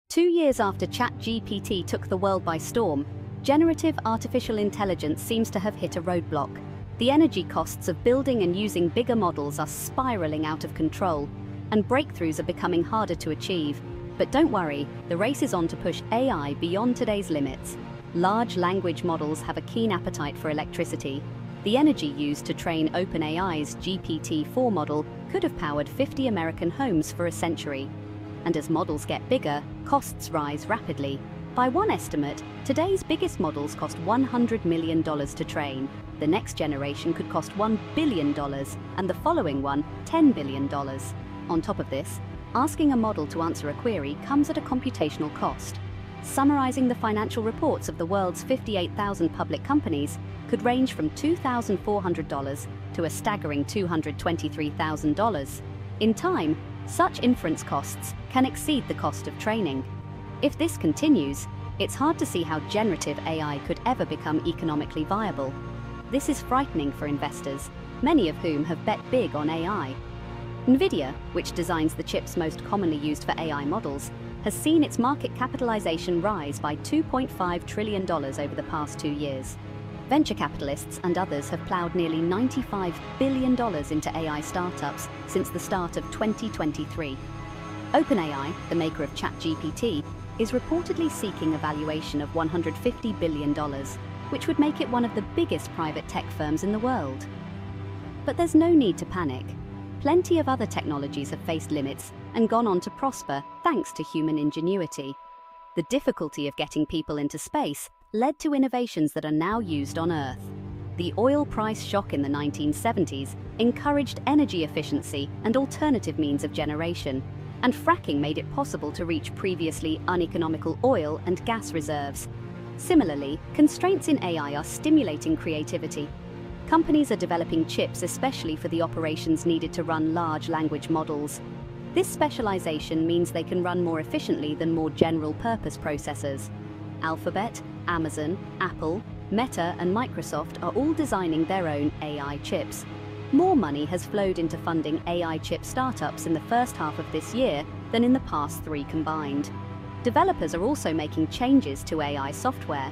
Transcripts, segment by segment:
2 years after ChatGPT took the world by storm, generative artificial intelligence seems to have hit a roadblock. The energy costs of building and using bigger models are spiraling out of control, and breakthroughs are becoming harder to achieve. But don't worry, the race is on to push AI beyond today's limits. Large language models have a keen appetite for electricity. The energy used to train OpenAI's GPT-4 model could have powered 50 American homes for a century. And as models get bigger, costs rise rapidly. By one estimate, today's biggest models cost $100 million to train. The next generation could cost $1 billion, and the following one, $10 billion. On top of this, asking a model to answer a query comes at a computational cost. Summarizing the financial reports of the world's 58,000 public companies could range from $2,400 to a staggering $223,000. In time, such inference costs can exceed the cost of training. If this continues, it's hard to see how generative AI could ever become economically viable. This is frightening for investors, many of whom have bet big on AI. NVIDIA, which designs the chips most commonly used for AI models, has seen its market capitalization rise by $2.5 trillion over the past 2 years. Venture capitalists and others have plowed nearly $95 billion into AI startups since the start of 2023. OpenAI, the maker of ChatGPT, is reportedly seeking a valuation of $150 billion, which would make it one of the biggest private tech firms in the world. But there's no need to panic. Plenty of other technologies have faced limits and gone on to prosper thanks to human ingenuity. The difficulty of getting people into space led to innovations that are now used on Earth. The oil price shock in the 1970s encouraged energy efficiency and alternative means of generation, and fracking made it possible to reach previously uneconomical oil and gas reserves. Similarly, constraints in AI are stimulating creativity. Companies are developing chips especially for the operations needed to run large language models. This specialization means they can run more efficiently than more general-purpose processors. Alphabet, Amazon, Apple, Meta, and Microsoft are all designing their own AI chips. More money has flowed into funding AI chip startups in the first half of this year than in the past 3 combined. Developers are also making changes to AI software.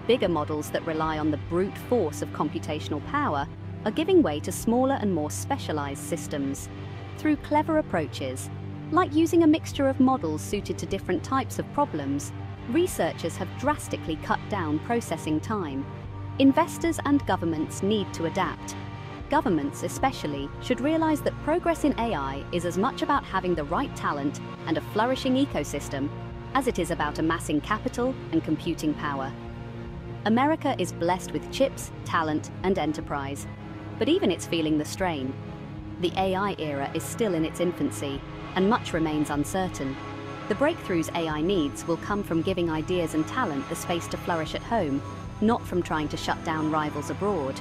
Bigger models that rely on the brute force of computational power are giving way to smaller and more specialized systems. Through clever approaches, like using a mixture of models suited to different types of problems, researchers have drastically cut down processing time. Investors and governments need to adapt. Governments, especially, should realize that progress in AI is as much about having the right talent and a flourishing ecosystem as it is about amassing capital and computing power. America is blessed with chips, talent, and enterprise, but even it's feeling the strain. The AI era is still in its infancy, and much remains uncertain. The breakthroughs AI needs will come from giving ideas and talent the space to flourish at home, not from trying to shut down rivals abroad.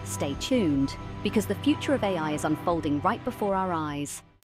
Stay tuned, because the future of AI is unfolding right before our eyes.